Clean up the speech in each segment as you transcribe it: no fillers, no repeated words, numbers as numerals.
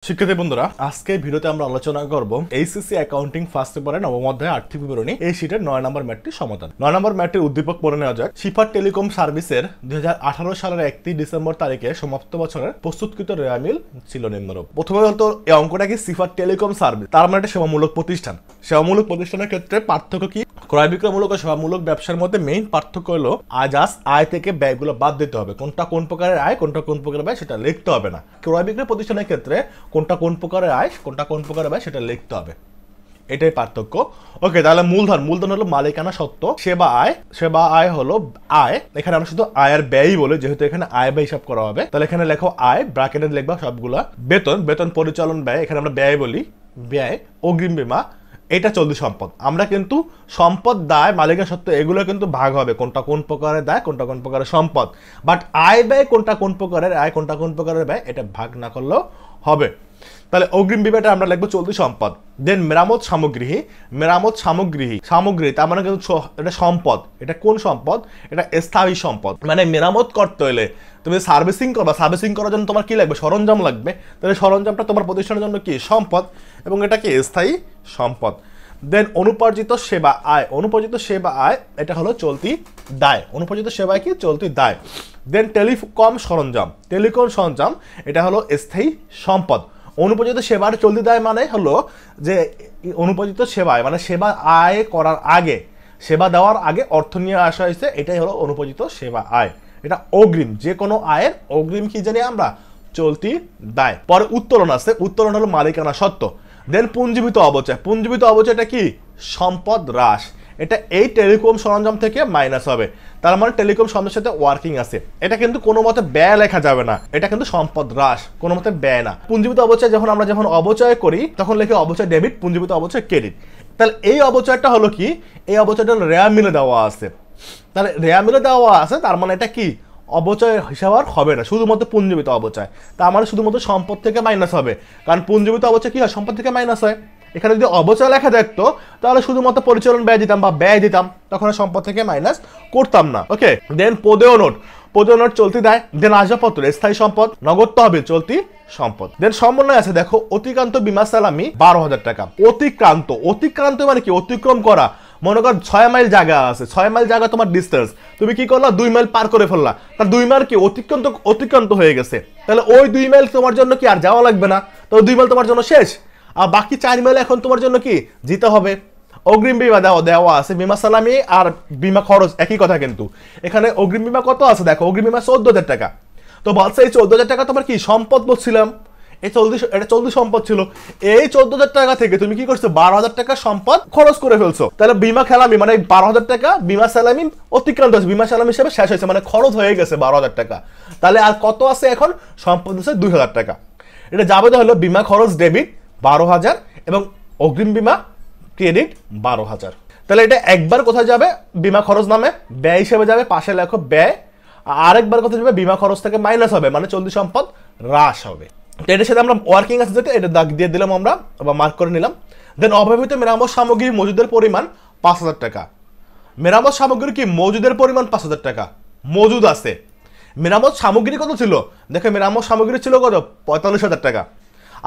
শিক্ষার্থী বন্ধুরা, আজকে ভিডিওতে আমরা আলোচনা করব এইচএসসি অ্যাকাউন্টিং ফার্স্ট পেপারে নবম অধ্যায় আর্থিক বিবরণী এই শীটের 9 নম্বর ম্যাথটির সমাধান। 9 নম্বর ম্যাথটির উদ্দীপক পড়ে নেওয়া যাক। শিফার টেলিকম সার্ভিসের 2018 সালের 31 ডিসেম্বর তারিখে সমাপ্ত বছরের প্রস্তুতকৃত রেওয়া মিল ছিল নিম্নরূপ। প্রথমে বলতো এই অঙ্কটা কি সিফার টেলিকম সার্ভিস, তার মানে একটা সেবামূলক প্রতিষ্ঠান। সেবামূলক প্রতিষ্ঠানের ক্ষেত্রে পার্থক্য কি? ক্রয় বিক্রয়মূলক ও সেবামূলক ব্যবসার মধ্যে মেইন পার্থক্য হলো আয় থেকে ব্যয়গুলো বাদ দিতে হবে। কোনটা কোন প্রকারের আয়, কোনটা কোন প্রকারের ব্যয় সেটা লিখতে হবে না। ক্রয় বিক্রয় প্রতিষ্ঠানের ক্ষেত্রে কোনটা কোন প্রকারের আয়, কোনটা কোন প্রকারের ব্যয় সেটা লিখতে হবে, এটাই পার্থক্য। ওকে, তাহলে মূলধন হলো মালিকানা সত্ত্ব, সেবা আয় হলো আয়। এখানে আমরা শুধু আয়ের ব্যয় বলি, যেহেতু এখানে আয় ব্যয় হিসাব করা হবে, তাহলে এখানে লেখো আয়, ব্র্যাকেটে লিখবা সবগুলা। বেতন পরিচালন ব্যয়, এখানে আমরা ব্যয় বলি, ব্যয়। অগ্রিম বীমা, এটা চলতি সম্পদ। আমরা কিন্তু সম্পদ, দায়, মালিকানা সত্ত্ব এগুলো কিন্তু ভাগ হবে, কোনটা কোন প্রকারের দায়, কোনটা কোন প্রকারের সম্পদ। বাট আয় ব্যয়, কোনটা কোন প্রকারের আয়, কোনটা কোন প্রকারের ব্যয়, এটা ভাগ না করলেও হবে। তাহলে অগ্রিম বিমাটা আমরা লিখবো চলতি সম্পদ। দেন মেরামত সামগ্রী, তার মানে কিন্তু এটা সম্পদ। এটা কোন সম্পদ? এটা স্থায়ী সম্পদ। মানে মেরামত করতে হলে তুমি সার্ভিসিং করবা, সার্ভিসিং করার জন্য তোমার কি লাগবে? সরঞ্জাম লাগবে। তাহলে সরঞ্জামটা তোমার প্রতিষ্ঠানের জন্য কি? সম্পদ, এবং এটা কি? স্থায়ী সম্পদ। দেন অনুপার্জিত সেবা আয়, এটা হলো চলতি দায়। অনুপার্জিত সেবা কি? চলতি দায়। দেন টেলিকম সরঞ্জাম, এটা হলো স্থায়ী সম্পদ। অনুপযোজিত সেবার চলতি দায় মানে হলো যে অনুপযোজিত সেবায়, মানে সেবা আয় করার আগে, সেবা দেওয়ার আগে অর্থ নিয়ে আসা হয়েছে, এটাই হলো অনুপযোজিত সেবা আয়। এটা অগ্রিম, যে কোনো আয়ের অগ্রিম কি জানি আমরা? চলতি দায়। পরে উত্তোলন হলো মালিকানা সত্ত্ব। দেন পুঞ্জীভূত অবচয়টা কি? সম্পদ হ্রাস। এটা এই টেলিকম সরঞ্জাম থেকে মাইনাস হবে। তার মানে টেলিকম সরঞ্জামের সাথে ওয়ার্কিং আছে, এটা কিন্তু কোনো মতে ব্যয় লেখা যাবে না, এটা কিন্তু সম্পদ হ্রাস, কোনো মতে ব্যয় না। পুঞ্জীভূত অবচয় যখন অবচয় করি তখন লেখে অবচয় ডেবিট, পুঞ্জীভূত অবচয় ক্রেডিট। তাহলে এই অবচয়টা হলো কি? এই অবচয়টা হলো রেয়া মিলে দেওয়া আছে। তাহলে রেয়া মিলে দেওয়া আছে, তার মানে এটা কি? অবচয় হিসাব আর হবে না, শুধুমাত্র পুঞ্জীভূত অবচয়। তার মানে শুধুমাত্র সম্পদ থেকে মাইনাস হবে, কারণ পুঞ্জীভূত অবচয় কি হয়? সম্পদ থেকে মাইনাস হয়। এখানে যদি অবচয় লেখা দেখতো তাহলে শুধুমাত্র পরিচালন ব্যয় দিতাম বা ব্যয় দিতাম, তখন সম্পদ থেকে মাইনাস করতাম না। ওকে, দেন পদেয় নোট চলতি দায়। দেন আসবাবপত্র স্থায়ী সম্পদ, নগদ তহবিল চলতি সম্পদ। দেন সমন্বয় আছে, দেখো অতিক্রান্ত বীমা সালামি 12,000 টাকা। অতিক্রান্ত মানে কি? অতিক্রম করা। মনে কর 6 মাইল জায়গা আছে, 6 মাইল জায়গা তোমার ডিস্টেন্স, তুমি কি করলা? 2 মাইল পার করে ফেললা। তার 2 মাইল কি? অতিক্রান্ত হয়ে গেছে। তাহলে ওই 2 মাইল তোমার জন্য কি আর যাওয়া লাগবে না? তো 2 মাইল তোমার জন্য শেষ, আর বাকি 4 মাইল এখন তোমার জন্য কি? যেতে হবে। অগ্রিম বীমা দেওয়া আছে, বীমা সালামি আর বীমা খরচ একই কথা, কিন্তু এখানে অগ্রিম বীমা কত আছে দেখো, অগ্রিম বীমা 14,000 টাকা। তো বলছে এই 14,000 টাকা তোমার কি? সম্পদ বলছিলাম, এটা চলতি সম্পদ ছিল। এই 14,000 টাকা থেকে তুমি কি করছো? 12,000 টাকা সম্পদ খরচ করে ফেলছো। তাহলে বীমা খেলামি মানে 12,000 টাকা বীমা সালামি অতিক্রান্ত হয়েছে, বীমা সালামি হিসেবে শেষ হয়েছে, মানে খরচ হয়ে গেছে 12,000 টাকা। তাহলে আর কত আছে এখন? সম্পদ হচ্ছে 2,000 টাকা। এটা যাবে হলো বীমা খরচ ডেবিট 12,000 এবং অগ্রিম বীমা ক্রেডিট 12,000। তাহলে এটা একবার কোথায় যাবে? বীমা খরচ নামে ব্যয় হিসেবে যাবে, পাশে লেখো ব্যয়। আরেকবার কোথায় যাবে? বীমা খরচ থেকে মাইনাস হবে, মানে চলতি সম্পদ হ্রাস হবে। তো এটার সাথে আমরা ওয়ার্কিং আছে যেটা, এটা দাগ দিয়ে দিলাম আমরা বা মার্ক করে নিলাম। দেন অব্যবহৃত মেরামত সামগ্রী মজুদের পরিমাণ 5,000 টাকা। মেরামত সামগ্রী কি? মজুদের পরিমাণ 5,000 টাকা মজুদ আছে। মেরামত সামগ্রী কত ছিল? দেখো মেরামত সামগ্রী ছিল কত? 45,000 টাকা।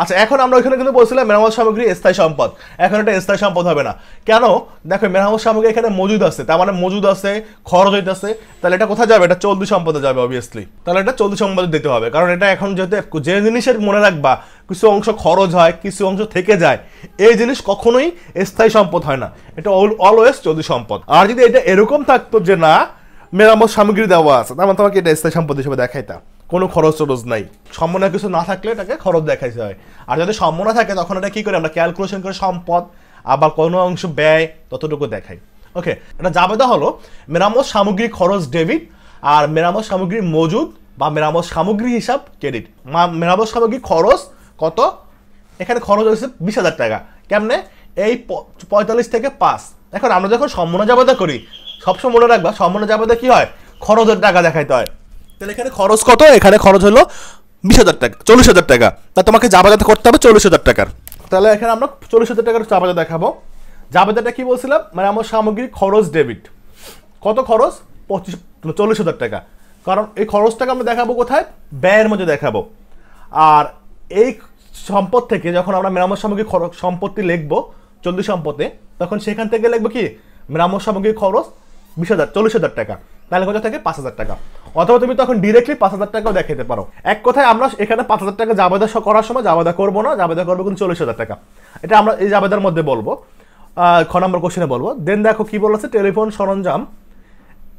আচ্ছা, এখন আমরা ওইখানে কিন্তু বলছিলাম মেরামত সামগ্রী স্থায়ী সম্পদ, এখন এটা স্থায়ী সম্পদ হবে না। কেন? দেখো মেরামত সামগ্রী এখানে মজুদ আছে, তার মানে মজুদ আছে, খরচ হইতেছে, তাহলে এটা কোথায় যাবে? এটা চলতি সম্পদে যাবে অবভিয়াসলি। তাহলে এটা চলতি সম্পদে দিতে হবে, কারণ এটা এখন যেহেতু যে জিনিসের মনে রাখবা কিছু অংশ খরচ হয়, কিছু অংশ থেকে যায়, এই জিনিস কখনোই স্থায়ী সম্পদ হয় না, এটা অলওয়েজ চলতি সম্পদ। আর যদি এটা এরকম থাকতো যে না মেরামত সামগ্রী দেওয়া আছে, তার মানে তোমাকে এটা স্থায়ী সম্পদ হিসেবে দেখাইতাম, কোনো খরচ নাই। সম্মানের কিছু না থাকলে এটাকে খরচ দেখাইতে হয়। আর যদি সম্মান থাকে তখন এটা কি করে? আমরা ক্যালকুলেশন করে সম্পদ, আবার কোনো অংশ ব্যয়, ততটুকু দেখাই। ওকে, এটা জাবেদা হলো মেরামত সামগ্রী খরচ ডেবিট, আর মেরামত সামগ্রী মজুদ বা মেরামত সামগ্রী হিসাব ক্রেডিট। মেরামত সামগ্রী খরচ কত? এখানে খরচ হয়েছে 20,000 টাকা। কেমনে? এই 45 থেকে 5। এখন আমরা যখন সম্মান জাবেদা করি সবসময় মনে রাখবা, সম্মান জাবেদা কি হয়? খরচের টাকা দেখাইতে হয়। তাহলে এখানে খরচ কত? এখানে খরচ হলো 20,000 টাকা, 40,000 টাকা। তা তোমাকে জাবেদা করতে হবে 40,000 টাকার। তাহলে এখানে আমরা 40,000 টাকার জাবেদা দেখাবো। জাবেদাটা কি বলছিলাম? মানে আমার সামগ্রিক খরচ ডেবিট। কত খরচ? 40,000 টাকা। কারণ এই খরচটাকে আমরা দেখাবো কোথায়? ব্যয়ের মধ্যে দেখাবো। আর এই সম্পদ থেকে যখন আমরা মেরামত সামগ্রী খরচ সম্পত্তি লিখবো চলতি সম্পদে, তখন সেখান থেকে লিখবো কি মেরামত সামগ্রী খরচ 40,000 টাকা, তাহলে কত থাকে 5,000 টাকা। অথবা তুমি তখন ডিরেক্টলি 5,000 টাকাও দেখাতে পারো। এক কথায় আমরা এখানে 5,000 টাকা জাবেদা করার সময় জাবেদা করবো না, জাবেদা করবো কিন্তু 40,000 টাকা। এটা আমরা এই জাবেদার মধ্যে বলবো, খ নম্বর কোশ্চেনে বলবো। দেন দেখো কি বলেছে, টেলিফোন সরঞ্জাম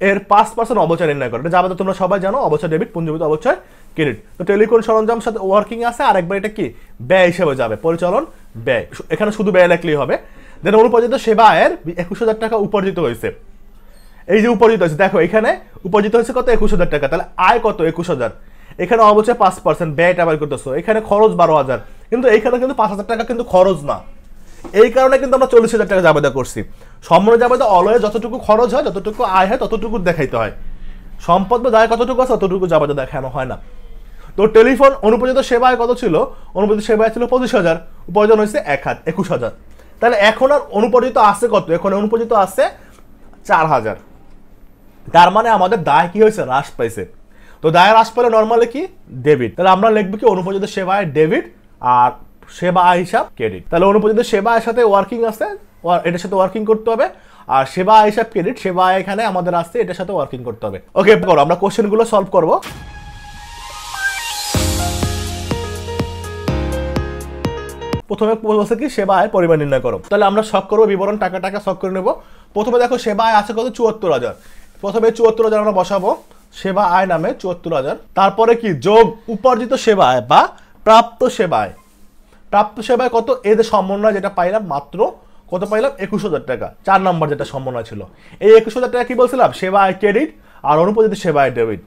এর 5% অবচয় নির্ণয় করে। এটা জাবেদা তোমরা সবাই জানো, অবচয় ডেবিট, পুঞ্জীভূত অবচয় ক্রেডিট। তো টেলিফোন সরঞ্জাম সাথে ওয়ার্কিং আছে, আর একবার এটা কি ব্যয় হিসেবে যাবে, পরিচালন ব্যয়, এখানে শুধু ব্যয় লিখলেই হবে। দেন অনুপার্জিত সেবা আয়ের 21,000 টাকা উপার্জিত হয়েছে। এই যে উপার্জিত হয়েছে, দেখো এখানে উপার্জিত হয়েছে কত 21,000 টাকা, তাহলে আয় কত 21,000, এখানে অবচয় 5%, ব্যয়টা বের করতেছো, এখানে খরচ 12,000, কিন্তু এইখানে কিন্তু 5,000 টাকা কিন্তু খরচ না, এই কারণে কিন্তু আমরা 40,000 টাকা জাবেদা করছি। সম্পূর্ণ জাবেদা অলওয়েজ যতটুকু খরচ হয়, যতটুকু আয় হয় ততটুকু দেখাইতে হয়, সম্পদ বা দায় কতটুকু আছে ততটুকু জাবেদা দেখানো হয় না। তো টেলিফোন অনুপার্জিত সেবায় কত ছিল, অনুপার্জিত সেবায় ছিল 25,000, উপার্জন হয়েছে 21,000, তাহলে এখন আর অনুপার্জিত আছে কত, এখন অনুপার্জিত আছে 4,000। তার মানে আমাদের দায় কি হয়েছে, হ্রাস পাইছে। তো দায় হ্রাস পেলে নর্মালি কি ডেবিট, তাহলে আমরা লিখবো কি অনুপার্জিত সেবায় ডেবিট আর সেবা আয় হিসাব ক্রেডিট। তাহলে অনুপার্জিত সেবা আয়ের সাথে ওয়ার্কিং আছে, এটার সাথে ওয়ার্কিং করতে হবে, আর সেবা আয় হিসাব ক্রেডিট, সেবা আয় এখানে আমাদের আসছে, এটার সাথে ওয়ার্কিং করতে হবে। ওকে করো, আমরা কোশ্চেনগুলো সলভ করব। প্রথমে বলছে কি সেবা আয়ের পরিমাণ নির্ণয় করো, তাহলে আমরা শখ করবো, বিবরণ টাকা টাকা শখ করে নেব। প্রথমে দেখো সেবা আয় আছে কত 74,000, প্রথমে 74,000 আমরা বসাবো সেবা আয় নামে 74,000, তারপরে কি যোগ উপার্জিত সেবা আয় বা প্রাপ্ত সেবায়, প্রাপ্ত সেবায় কত, এদের সমন্বয় যেটা পাইলাম মাত্র কত পাইলাম 21,000 টাকা, 4 নম্বর যেটা সমন্বয় ছিল। এই 21,000 টাকা কি বলছিলাম, সেবা আয় ক্রেডিট আর অনুপার্জিত সেবা আয় ডেবিট,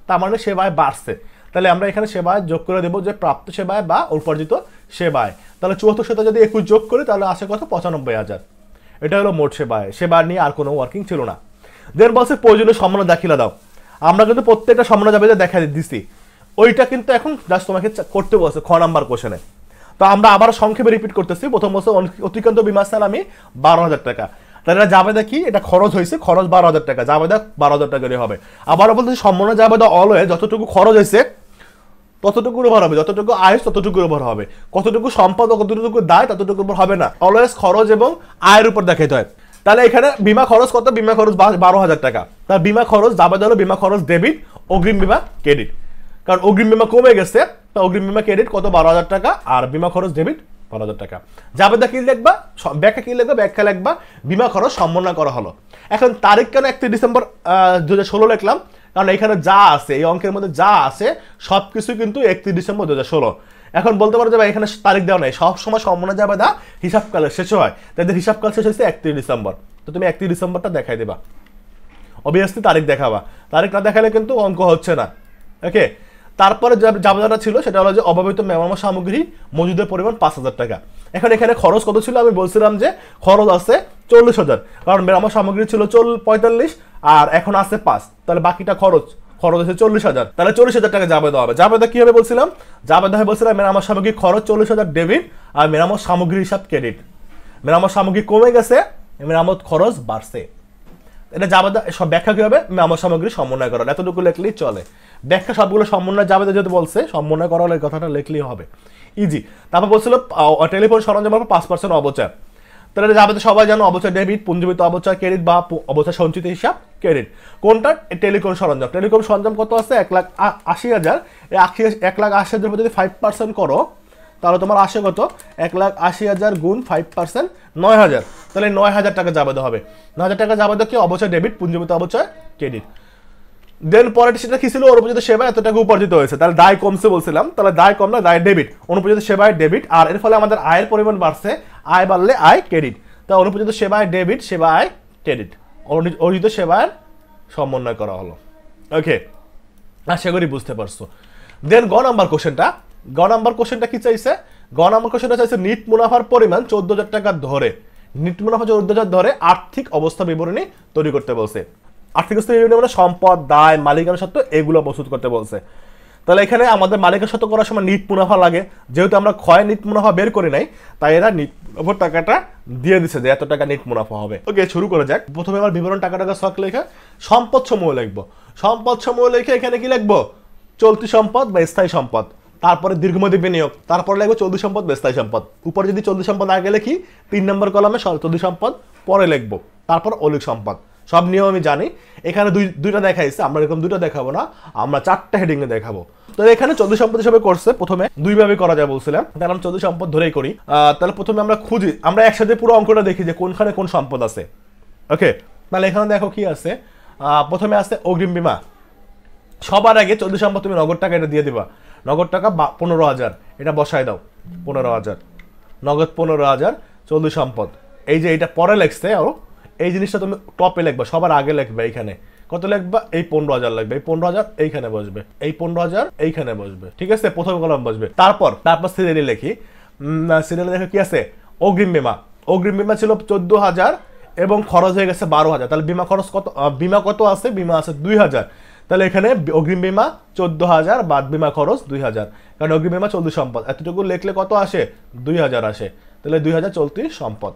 তার মানে সেবা আয় বাড়ছে, তাহলে আমরা এখানে সেবা আয় যোগ করে দেবো যে প্রাপ্ত সেবায় বা উপার্জিত সেবায়, তাহলে 74 সাথে যদি 21 যোগ করি তাহলে আসে কত 95,000, এটা হলো মোট সেবা আয়। সেবা নিয়ে আর কোনো ওয়ার্কিং ছিল না। দেন বলছে প্রয়োজনীয় সমন্বয় দাখিলা দাও, আমরা কিন্তু প্রত্যেকটা সমন্বয় যাবে দেখা দিচ্ছি, ওইটা কিন্তু এখন জাস্ট তোমাকে করতে বলছে খ নাম্বার কোশ্চেনে। তো আমরা আবার সংক্ষেপে রিপিট করতেছি। প্রথম বছর অতিক্রান্ত বিমা সালামি 12,000 টাকা, তাহলে জাবেদা কি, এটা খরচ হয়েছে, খরচ 12,000 টাকা, জাবেদা 12,000 টাকা করে হবে। আবারও বলতেছি সমন্বয় জাবেদা অলওয়েজ যতটুকু খরচ হয়েছে ততটুকুর উপর হবে, যতটুকু আয় ততটুকুর উপর হবে, কতটুকু সম্পদ ও কতটুকু দায় ততটুকুর উপর হবে না, অলওয়েজ খরচ এবং আয়ের উপর দেখাইতে হয়। তাহলে এখানে বিমা খরচ কত, বিমা খরচ 12,000 টাকা, তার বিমা খরচ জাবেদা হলো বিমা খরচ ডেবিট, অগ্রিম বিমা ক্রেডিট, কারণ অগ্রিম বিমা কমে গেছে, তো অগ্রিম বিমা ক্রেডিট কত 12,000 টাকা, আর বিমা খরচ ডেবিট 12,000 টাকা। জাবেদা কি লিখবা, ব্যাখ্যা কি লিখবা, ব্যাখ্যা লিখবা বিমা খরচ সমন্বয় করা হলো। এখন তারিখ কেন 31 ডিসেম্বর 2016 লিখলাম, কারণ এখানে যা আছে এই অঙ্কের মধ্যে যা আছে সবকিছু কিন্তু 31 ডিসেম্বর 2016। এখন বলতে পারো যে ভাই এখানে তারিখ দেওয়া নেই, সব সময় সমন্বয় জাবেদা হিসাবকালে শেষ হয়, তাদের হিসাবকাল শেষ হয়েছে 31 ডিসেম্বর, তো তুমি 31 ডিসেম্বরটা দেখাই দেবা, অবভিয়াসলি তারিখ দেখাবা, তারিখ না দেখালে কিন্তু অঙ্ক হচ্ছে না। ওকে, তারপরে জাবেদাটা ছিল সেটা হলো যে অব্যবহৃত মেরামত সামগ্রী মজুদের পরিমাণ 5,000 টাকা। এখন এখানে খরচ কত ছিল, আমি বলছিলাম যে খরচ আছে 40,000, কারণ মেরামত সামগ্রী ছিল 45 আর এখন আছে 5, তাহলে বাকিটা খরচ আছে 40,000, তাহলে 40,000 টাকা জাবেদা হবে। জাবেদা কি হবে বলছিলাম, জাবেদা হবে বলছিলাম মেরামত সামগ্রী খরচ 40,000 ডেবিট আর মেরামত সামগ্রী হিসাব ক্রেডিট, মেরামত সামগ্রী কমে গেছে, মেরামত খরচ বাড়ছে। এটা জাবেদা সব ব্যাখ্যা কি হবে, মেরামত সামগ্রী সমন্বয় করা, এতটুকু লিখলেই চলে। ব্যাখ্যা সবগুলো সমন্বয় জাবেদা যেহেতু বলছে সমন্বয় করা হলে কথাটা লিখলেই হবে, ইজি। তারপর বলছিল টেলিফোন সরঞ্জাম 5% অবচয়, তাহলে জাবেদা সবাই জানো অবচয় ডেবিট, পুঞ্জীভূত অবচয় ক্রেডিট বা অবচয় সঞ্চিত হিসাব ক্রেডিট। কোনটা, টেলিকম সরঞ্জাম। টেলিকম সরঞ্জাম কত আছে 1,80,000, এই 1,80,000 যদি 5% করো তাহলে তোমার আসে কত 1,80,000 গুণ 5% 9,000, তাহলে 9,000 টাকা জাবেদা হবে। 9,000 টাকা জাবেদা কি, অবচয় ডেবিট, পুঞ্জীভূত অবচয় ক্রেডিট। দেন পরের সেটা কি ছিল, অনুপার্জিত সেবা এত টাকা উপার্জিত হয়েছে, তাহলে দায় কমছে বলছিলাম, তাহলে দায় কম না, দায় ডেবিট, অনুপার্জিত সেবায় ডেবিট, আর এর ফলে আমাদের আয়ের পরিমাণ বাড়ছে, আয় বাড়লে আয় ক্রেডিট, তা অনুপার্জিত সেবায় ডেবিট, সেবা আয় ক্রেডিট, অর্জিত সেবার সমন্বয় করা হলো। ওকে, আশা করি বুঝতে পারছো। দেন গ নাম্বার কোশ্চেনটা কি চাইছে, গ নাম্বার কোশ্চেনটা চাইছে নিট মুনাফার পরিমাণ 14,000 টাকা ধরে, নিট মুনাফা 14,000 ধরে আর্থিক অবস্থা বিবরণী তৈরি করতে বলছে। আর্থিক অবস্থা বিবরণী মানে সম্পদ, দায়, মালিকানা সত্ত্ব এগুলো প্রস্তুত করতে বলছে। তাহলে এখানে আমাদের মালিকানা সত্ত্ব করার সময় নিট মুনাফা লাগে, যেহেতু আমরা ক্ষয় নিট মুনাফা বের করি নাই, তাই এরা নিট মুনাফার টাকাটা দিয়ে দিছে যে এত টাকা নিট মুনাফা হবে। ওকে, শুরু করে যাক। প্রথমে আমার বিবরণ টাকা শখ লেখা, সম্পদ সমূহ লিখবো, সম্পদ সমূহ লিখে এখানে কি লিখবো, চলতি সম্পদ বা স্থায়ী সম্পদ, তারপরে দীর্ঘমেয়াদী বিনিয়োগ, তারপরে লাগবে চলতি সম্পদ বা স্থায়ী সম্পদ। উপরে যদি চলতি সম্পদ আগে লিখি 3 নম্বর কলামে চলতি সম্পদ পরে লিখবো, তারপর অলিক সম্পদ। সব নিয়ম আমি জানি, এখানে দুইটা দেখাইছে, আমরা এরকম দুইটা দেখাবো না, আমরা 4টা হেডিং এ দেখাবো। তো এখানে চলতি সম্পদ হিসেবে করছে, প্রথমে দুইভাবে করা যায় বলছিলাম, তাহলে আমরা চলতি সম্পদ ধরেই করি। তাহলে প্রথমে আমরা খুঁজি, আমরা একসাথে পুরো অঙ্কটা দেখি যে কোনখানে কোন সম্পদ আছে। ওকে, তাহলে এখানে দেখো কি আছে। প্রথমে আছে অগ্রিম বীমা। সবার আগে চলতি সম্পদ তুমি নগদ টাকা এটা দিয়ে দিবা, নগদ টাকা 15,000, এটা বসায় দাও 15,000, নগদ 15,000 চলতি সম্পদ। এই যে এটা পরে লেখছে, এই জিনিসটা তুমি টপে লিখবা, সবার আগে লিখবে। এইখানে কত লিখবা? এই 15,000 লিখবে, এই 15,000 এইখানে বসবে, এই 15,000 এইখানে বসবে, ঠিক আছে, প্রথম কলাম বসবে। তারপর সিরিয়ালি লিখি, সিরিয়ালে দেখো কি আছে, অগ্রিম বীমা। অগ্রিম বীমা ছিল 14,000 এবং খরচ হয়ে গেছে 12,000, তাহলে বীমা খরচ কত? বীমা কত আছে? বীমা আছে 2,000, তাহলে এখানে অগ্রিম বীমা 14,000 বাদ বীমা খরচ 2,000, কারণ অগ্রিম বীমা চলতি সম্পদ। এতটুকু লিখলে কত আসে? 2,000 আসে, তাহলে 2,000 চলতি সম্পদ।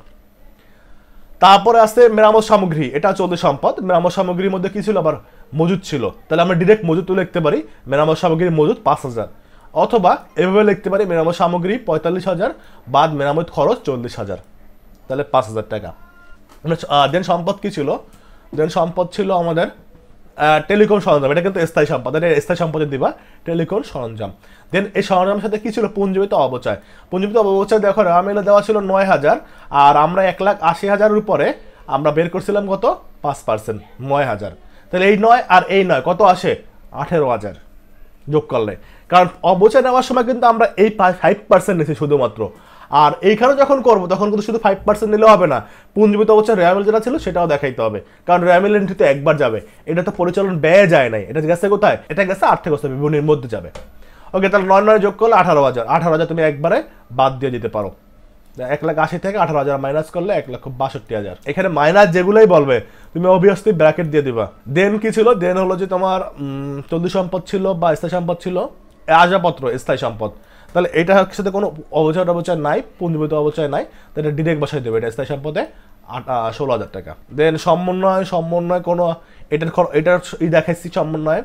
তারপরে আছে মেরামত সামগ্রী, এটা চলতি সম্পদ। মেরামত সামগ্রীর মধ্যে কি ছিল? আবার মজুদ ছিল, তাহলে আমরা ডিরেক্ট মজুদ লিখতে পারি, মেরামত সামগ্রীর মজুদ 5,000, অথবা এভাবে লিখতে পারি মেরামত সামগ্রী 45,000 বাদ মেরামত খরচ 40,000, তাহলে 5,000 টাকা। দেন সম্পদ কি ছিল? দেন সম্পদ ছিল আমাদের টেলিকম সরঞ্জাম, এটা কিন্তু স্থায়ী সম্পদ, এটা স্থায়ী সম্পদে দিবা টেলিকম সরঞ্জাম। দেন এই সরঞ্জামের সাথে কি ছিল? পুঞ্জীবিত অবচয়। পুঞ্জীবিত অবচয় দেখো রামেলে দেওয়া ছিল 9,000, আর আমরা 1,80,000-এর উপরে আমরা বের করছিলাম কত? 5%, 9,000। তাহলে এই 9 আর এই 9 কত আসে? 18,000 যোগ করলে, কারণ অবচয় নেওয়ার সময় কিন্তু আমরা এই 5% নিয়েছি শুধুমাত্র। আর এইখানে যখন করবো তখন কিন্তু শুধু 5% নিলে হবে না, পুঞ্জীবিত অবচয় রেয়ামিল যেটা ছিল সেটাও দেখাইতে হবে, কারণ রেয়ামিল এন্ট্রি তো একবার যাবে, এটা তো পরিচালন ব্যয় যায় নাই, এটা গেছে কোথায়? এটা গেছে আর্থিক অবস্থা বিবরণীর মধ্যে যাবে। ওকে, তাহলে 9 যোগ করলে 18,000, 18,000 তুমি একবারে বাদ দিয়ে দিতে পারো। 1,80,000 থেকে 18,000 মাইনাস করলে 1,62,000। এখানে মাইনাস যেগুলোই বলবে তুমি অবভিয়াসলি ব্র্যাকেট দিয়ে দিবা। দেন কি ছিল? দেন হলো যে তোমার চলতি সম্পদ ছিল বা স্থায়ী সম্পদ ছিল, আসবাবপত্র স্থায়ী সম্পদ। তাহলে এটার সাথে কোনো অবচয় নাই, পুঞ্জীবিত অবচয় নাই, তাহলে ডিরেক্ট বসাই দেবে, এটা স্থায়ী সম্পদে 16,000 টাকা। দেন সমন্বয় কোনো এটার দেখাইছি সমন্বয়,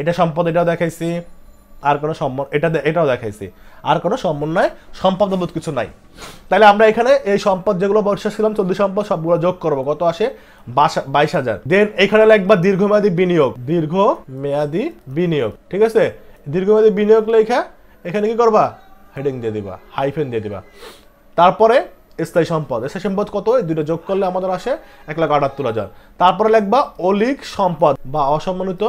এটা সম্পদ এটাও দেখাইছি, আর কোনো এটাও দেখাইছি, আর কোনো সমন্বয় সম্পদবোধ কিছু নাই। তাহলে আমরা এখানে এই সম্পদ যেগুলো বসেছিলাম চলতি সম্পদ সবগুলো যোগ করবো, কত আসে? 22,000। দেন এখানে লিখবা দীর্ঘমেয়াদী বিনিয়োগ, দীর্ঘমেয়াদী বিনিয়োগ, ঠিক আছে, দীর্ঘমেয়াদী বিনিয়োগ লেখা এখানে কি করবা? হেডিং দিয়ে দিবা, হাইফেন দিয়ে দিবা। তারপরে স্থায়ী সম্পদ, স্থায়ী সম্পদ কত? এই দুটো যোগ করলে আমাদের আসে 1,78,000। তারপরে লিখবা অলিক সম্পদ বা অসম্মানিত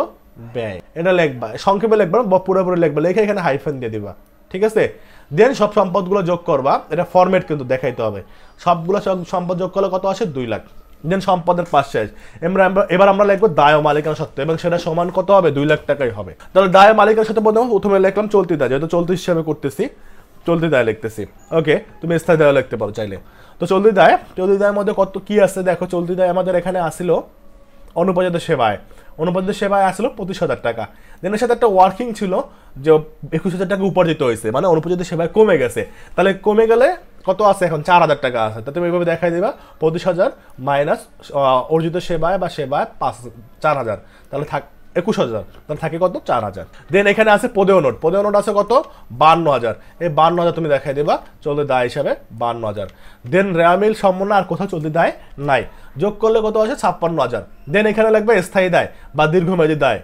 ব্যয়, এটা লিখবা, সংক্ষেপে লিখবা বা পুরোপুরি লিখবা, লিখে এখানে হাইফেন দিয়ে দিবা, ঠিক আছে। দেন সব সম্পদগুলো যোগ করবা, এটা ফরম্যাট কিন্তু দেখাইতে হবে, সবগুলো সম্পদ যোগ করলে কত আসে? 2 লাখ। দেন সম্পদের পাশ শেষ, এবার আমরা লিখবো দায় ও মালিকানা সত্ত্ব, এবং সেটা সমান কত হবে? 2 লাখ টাকাই হবে। তাহলে দায় ও মালিকানা সত্ত্ব প্রথমে লিখলাম চলতি দায়, যেহেতু চলতি হিসাবে করতেছি চলতি দায় লিখতেছি। ওকে, তুমি স্থায়ী দায় লিখতে পারো চাইলে। তো চলতি দায়ের মধ্যে কত কি আছে দেখো। চলতি দায় আমাদের এখানে আসিল অনুপযোজিত সেবায়, অনুপযোজিত সেবায় আসলো 25,000 টাকা। দেন এর সাথে একটা ওয়ার্কিং ছিল যে 21,000 টাকা উপার্জিত হয়েছে, মানে অনুপযোজিত সেবায় কমে গেছে। তাহলে কমে গেলে কত আছে? এখন 4,000 টাকা আছে। তা তুমি এইভাবে দেখাই দিবা 25,000 মাইনাস অর্জিত সেবায় বা সেবায় 4,000, তাহলে 21,000, তাহলে থাকে কত? 4,000। দেন এখানে আছে পদেয় নোট, পদেয় নোট আছে কত? 52,000। এই 52,000 তুমি দেখাই দিবা চলতি দায় হিসাবে 52,000। দেন রেয়ামিল সমন্বয় আর কোথাও চলতি দায় নাই, যোগ করলে কত আছে? 56,000। দেন এখানে লাগবে স্থায়ী দায় বা দীর্ঘমেয়াদী দায়,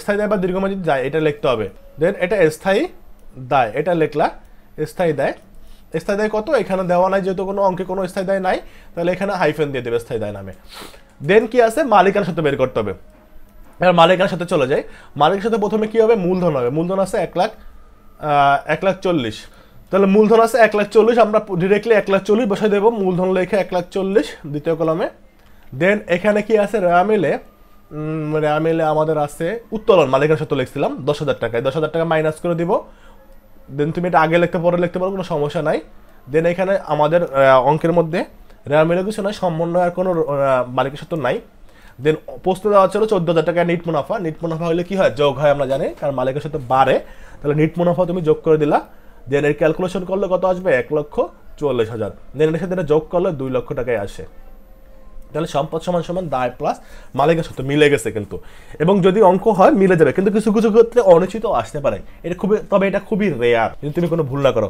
স্থায়ী দায় বা দীর্ঘমেয়াদী দায়, এটা লিখতে হবে। দেন এটা স্থায়ী দায়, এটা লিখলা স্থায়ী দায়। স্থায়ী দায় কত? এখানে দেওয়া নাই, যেহেতু কোনো অঙ্কে কোনো স্থায়ী দায় নাই, তাহলে এখানে হাইফেন দিয়ে দেবে স্থায়ী দায় নামে। দেন কি আছে? মালিকানার সাথে বের করতে হবে। এবার মালিকানার সাথে চলে যাই। মালিকের সাথে প্রথমে কি হবে? মূলধন হবে। মূলধন আছে 1,40,000, তাহলে মূলধন আছে 1,40,000, আমরা ডিরেক্টলি 1,40,000 বসাই দেবো, মূলধন লেখে 1,40,000 দ্বিতীয় কলমে। দেন এখানে কি আছে? রেয়ামিলে আমাদের আছে উত্তোলন, মালিকানার সাথে লিখছিলাম 10,000 টাকায়, 10,000 টাকা মাইনাস করে দিব। দেন তুমি এটা আগে লিখতে পরে লিখতে পারো, কোনো সমস্যা নাই। দেন এখানে আমাদের অঙ্কের মধ্যে রেয়ামিলে কিছু নয়, সমন্বয় আর কোনো মালিকের সাথে নাই। দেন প্রশ্ন দেওয়া ছিল 14,000 টাকা নিট মুনাফা। নিট মুনাফা হলে কি হয়? যোগ হয়, আমরা জানি, কারণ মালিকের সাথে বাড়ে, তাহলে নিট মুনাফা তুমি যোগ করে দিলা। দেন এর ক্যালকুলেশন করলে কত আসবে? 1,40,000। দেন এর সাথে যোগ করলে 2 লক্ষ টাকায় আসে। তাহলে সম্পদ সমান সমান দায় প্লাস মালিকের সাথে মিলে গেছে কিন্তু, এবং যদি অঙ্ক হয় মিলে যাবে, কিন্তু কিছু কিছু ক্ষেত্রে অনিশ্চিত আসতে পারে, এটা খুবই, তবে এটা খুবই রেয়ার যদি তুমি কোনো ভুল না করো।